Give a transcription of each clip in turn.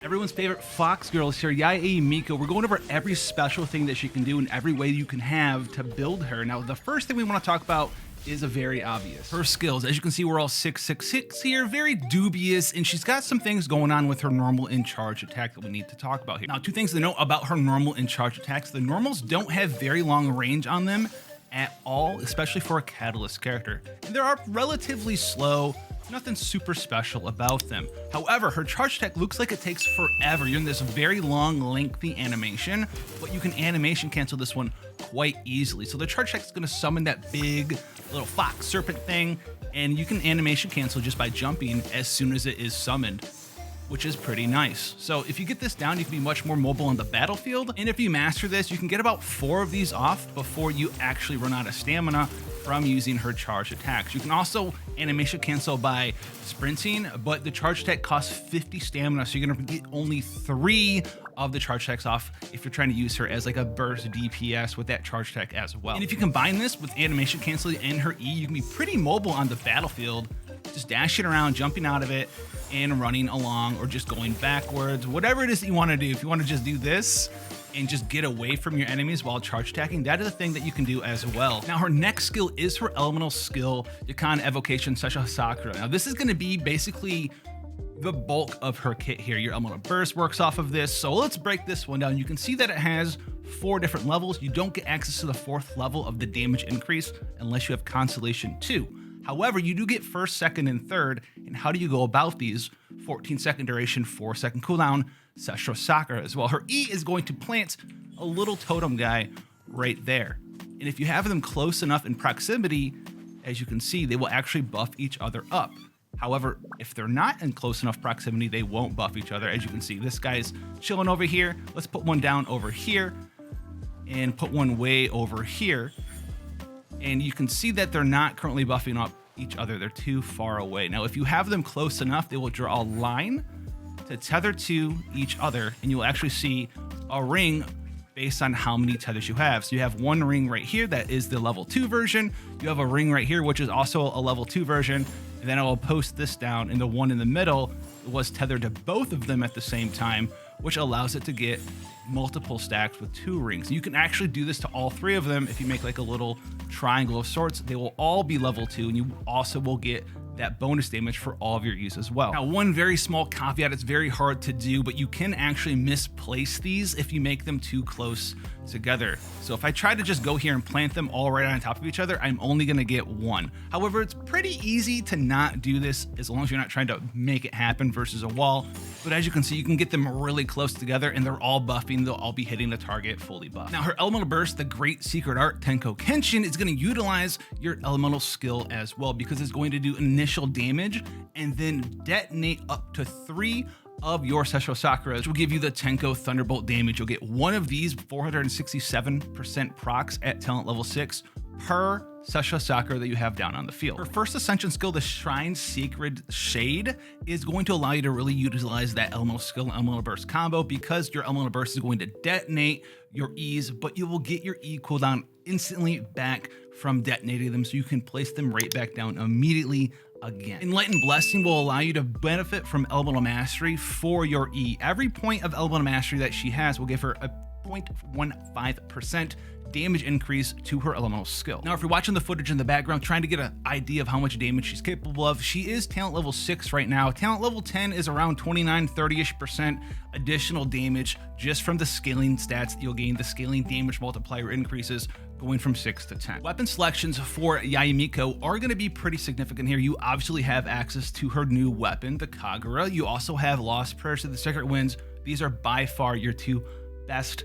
Everyone's favorite Fox girl is here, Yae Miko. We're going over every special thing that she can do and every way you can have to build her. Now, the first thing we want to talk about is a very obvious. Her skills. As you can see, we're all 666 here, very dubious, and she's got some things going on with her normal in charge attack that we need to talk about here. Now, two things to note about her normal in charge attacks. The normals don't have very long range on them at all, especially for a Catalyst character. And they are relatively slow. Nothing super special about them. However, her charge attack looks like it takes forever. You're in this very long, lengthy animation, but you can animation cancel this one quite easily. So the charge attack is going to summon that big little fox serpent thing, and you can animation cancel just by jumping as soon as it is summoned, which is pretty nice. So if you get this down, you can be much more mobile on the battlefield. And if you master this, you can get about 4 of these off before you actually run out of stamina from using her charge attacks. You can also animation cancel by sprinting, but the charge attack costs 50 stamina, so you're gonna get only 3 of the charge attacks off if you're trying to use her as like a burst DPS with that charge attack as well. And if you combine this with animation canceling and her E, you can be pretty mobile on the battlefield, just dashing around, jumping out of it, and running along, or just going backwards, whatever it is that you want to do. If you want to just do this and just get away from your enemies while charge attacking, that is a thing that you can do as well. Now, her next skill is her elemental skill, Yakan Evocation Sesha Sakura. Now, this is going to be basically the bulk of her kit here. Your elemental burst works off of this. So let's break this one down. You can see that it has 4 different levels. You don't get access to the 4th level of the damage increase unless you have Constellation 2. However, you do get 1st, 2nd, and 3rd. And how do you go about these? 14-second duration, 4-second cooldown, Sesha Sakura as well. Her E is going to plant a little totem guy right there. And if you have them close enough in proximity, as you can see, they will actually buff each other up. However, if they're not in close enough proximity, they won't buff each other. As you can see, this guy's chilling over here. Let's put one down over here and put one way over here. And you can see that they're not currently buffing up each other. They're too far away. Now, if you have them close enough, they will draw a line to tether to each other, and you'll actually see a ring based on how many tethers you have. So you have one ring right here that is the level 2 version. You have a ring right here, which is also a level 2 version. And then I will post this down, and the one in the middle was tethered to both of them at the same time, which allows it to get multiple stacks with 2 rings. You can actually do this to all 3 of them. If you make like a little triangle of sorts, they will all be level 2, and you also will get that bonus damage for all of your use as well. Now, one very small caveat, it's very hard to do, but you can actually misplace these if you make them too close together. So if I try to just go here and plant them all right on top of each other, I'm only gonna get 1. However, it's pretty easy to not do this as long as you're not trying to make it happen versus a wall. But as you can see, you can get them really close together and they're all buffing. They'll all be hitting the target fully buffed. Now, her elemental burst, the great secret art, Tenko Genshin, is gonna utilize your elemental skill as well, because it's going to do initial damage and then detonate up to 3 of your Sesha Sakura, which will give you the Tenko Thunderbolt damage. You'll get 1 of these 467% procs at talent level 6 per Sesha Sakura that you have down on the field. Her first ascension skill, the Shrine Sacred Shade, is going to allow you to really utilize that elemental skill and elemental burst combo, because your elemental burst is going to detonate your E's, but you will get your E cooldown instantly back from detonating them, so you can place them right back down immediately again. Enlightened Blessing will allow you to benefit from Elemental Mastery for your E. Every point of Elemental Mastery that she has will give her a 0.15% damage increase to her elemental skill. Now, if you're watching the footage in the background, trying to get an idea of how much damage she's capable of, she is talent level 6 right now. Talent level 10 is around 29, 30-ish% additional damage just from the scaling stats that you'll gain. The scaling damage multiplier increases going from 6 to 10. Weapon selections for Yae Miko are going to be pretty significant here. You obviously have access to her new weapon, the Kagura. You also have Lost Prayers to the Secret Winds. These are by far your 2 best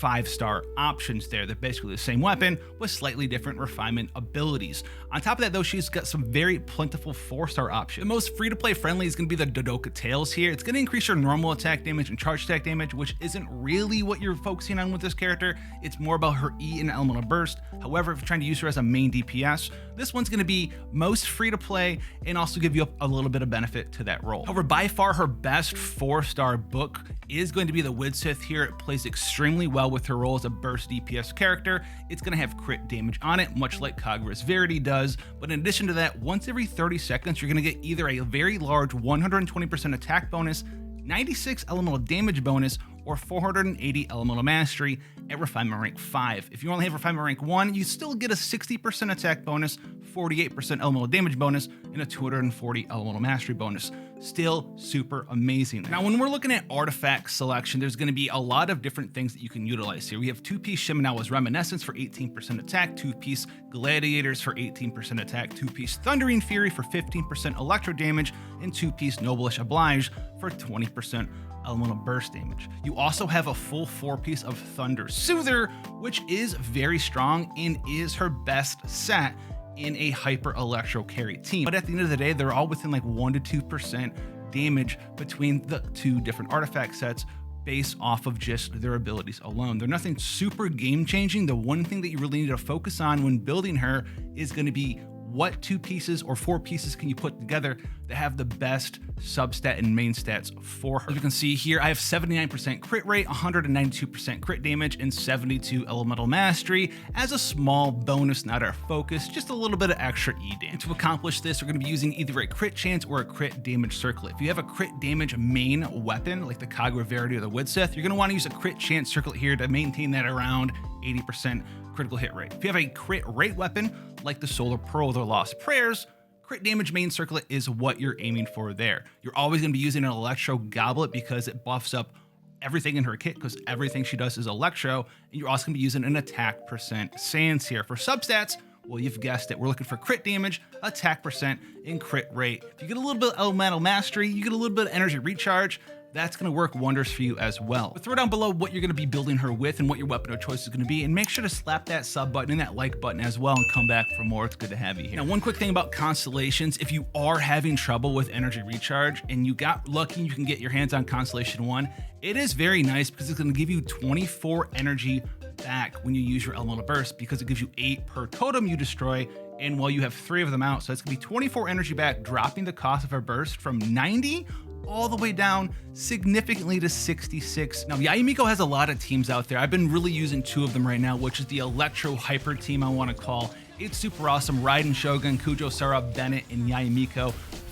5-star options there. They're basically the same weapon with slightly different refinement abilities. On top of that, though, she's got some very plentiful 4-star options. The most free-to-play friendly is going to be the Dodoka Tails here. It's going to increase your normal attack damage and charge attack damage, which isn't really what you're focusing on with this character. It's more about her E and elemental burst. However, if you're trying to use her as a main DPS, this one's going to be most free-to-play and also give you a little bit of benefit to that role. However, by far her best 4-star book is going to be the Widsith here. It plays extremely well with her role as a burst DPS character. It's going to have crit damage on it, much like Kagura's Verity does. But in addition to that, once every 30 seconds, you're going to get either a very large 120% attack bonus, 96 elemental damage bonus, or 480 elemental mastery at refinement rank 5. If you only have refinement rank 1, you still get a 60% attack bonus, 48% elemental damage bonus, and a 240 elemental mastery bonus. Still super amazing. Now, when we're looking at artifact selection, there's going to be a lot of different things that you can utilize here. We have 2-piece Shimenawa's Reminiscence for 18% attack, 2-piece Gladiators for 18% attack, 2-piece Thundering Fury for 15% electro damage, and 2-piece Noblish Oblige for 20% elemental burst damage. You also have a full 4-piece of Thunder Soother, which is very strong and is her best set in a hyper electro carry team. But at the end of the day, they're all within like 1 to 2% damage between the two different artifact sets based off of just their abilities alone. They're nothing super game changing. The one thing that you really need to focus on when building her is going to be what 2 pieces or 4 pieces can you put together that have the best substat and main stats for her. As you can see here, I have 79% crit rate, 192% crit damage, and 72 elemental mastery as a small bonus, not our focus, just a little bit of extra E damage. And to accomplish this, we're going to be using either a crit chance or a crit damage circlet. If you have a crit damage main weapon, like the Kagura Verity or the Widsith, you're going to want to use a crit chance circlet here to maintain that around 80% critical hit rate. If you have a crit rate weapon, like the Solar Pearl or the Lost Prayers, crit damage main circlet is what you're aiming for there. You're always going to be using an Electro Goblet because it buffs up everything in her kit, because everything she does is Electro, and you're also going to be using an attack percent Sans here. For substats, well, you've guessed it, we're looking for crit damage, attack percent, and crit rate. If you get a little bit of elemental mastery, you get a little bit of energy recharge, that's going to work wonders for you as well. But throw down below what you're going to be building her with and what your weapon of choice is going to be, and make sure to slap that sub button and that like button as well, and come back for more. It's good to have you here. Now, one quick thing about Constellations, if you are having trouble with energy recharge and you got lucky you can get your hands on Constellation 1, it is very nice because it's going to give you 24 energy back when you use your elemental burst, because it gives you 8 per totem you destroy, and while you have 3 of them out, so it's going to be 24 energy back, dropping the cost of our burst from 90 all the way down significantly to 66. Now, Yae Miko has a lot of teams out there. I've been really using 2 of them right now, which is the Electro Hyper team I want to call. It's super awesome. Raiden Shogun, Kujo Sara, Bennett, and Yae Miko.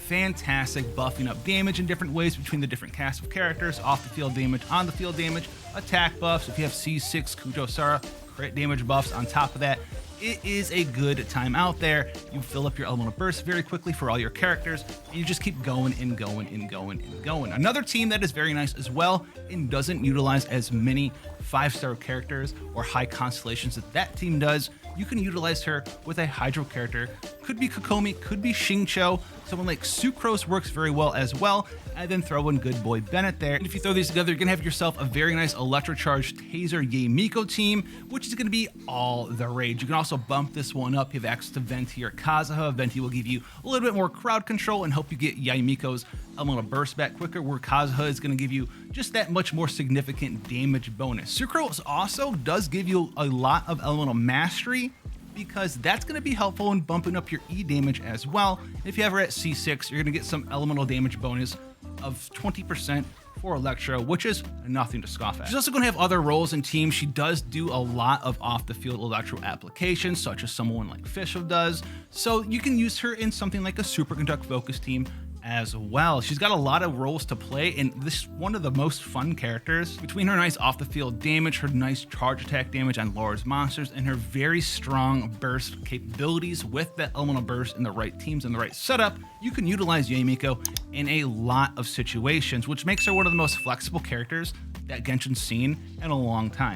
Fantastic, buffing up damage in different ways between the different cast of characters, off the field damage, on the field damage, attack buffs. If you have C6 Kujo Sara, crit damage buffs on top of that. It is a good time out there. You fill up your elemental burst very quickly for all your characters, and you just keep going and going and going and going. Another team that is very nice as well and doesn't utilize as many 5-star characters or high constellations that team does, you can utilize her with a Hydro character. Could be Kokomi, could be Xingqiu. Someone like Sucrose works very well as well. And then throw in good boy Bennett there. And if you throw these together, you're gonna have yourself a very nice electrocharged taser Yae Miko team, which is gonna be all the rage. You can also bump this one up. You have access to Venti or Kazuha. Venti will give you a little bit more crowd control and help you get Yae Miko's elemental burst back quicker, where Kazuha is gonna give you just that much more significant damage bonus. Sucrose also does give you a lot of elemental mastery, because that's going to be helpful in bumping up your E damage as well. If you have her at C6, you're going to get some elemental damage bonus of 20% for Electro, which is nothing to scoff at. She's also going to have other roles in teams. She does do a lot of off-the-field Electro applications, such as someone like Fischl does, so you can use her in something like a Superconduct focus team as well. She's got a lot of roles to play, and this is one of the most fun characters. Between her nice off-the-field damage, her nice charge attack damage on Laura's monsters, and her very strong burst capabilities with the elemental burst in the right teams and the right setup, you can utilize Yae Miko in a lot of situations, which makes her one of the most flexible characters that Genshin's seen in a long time.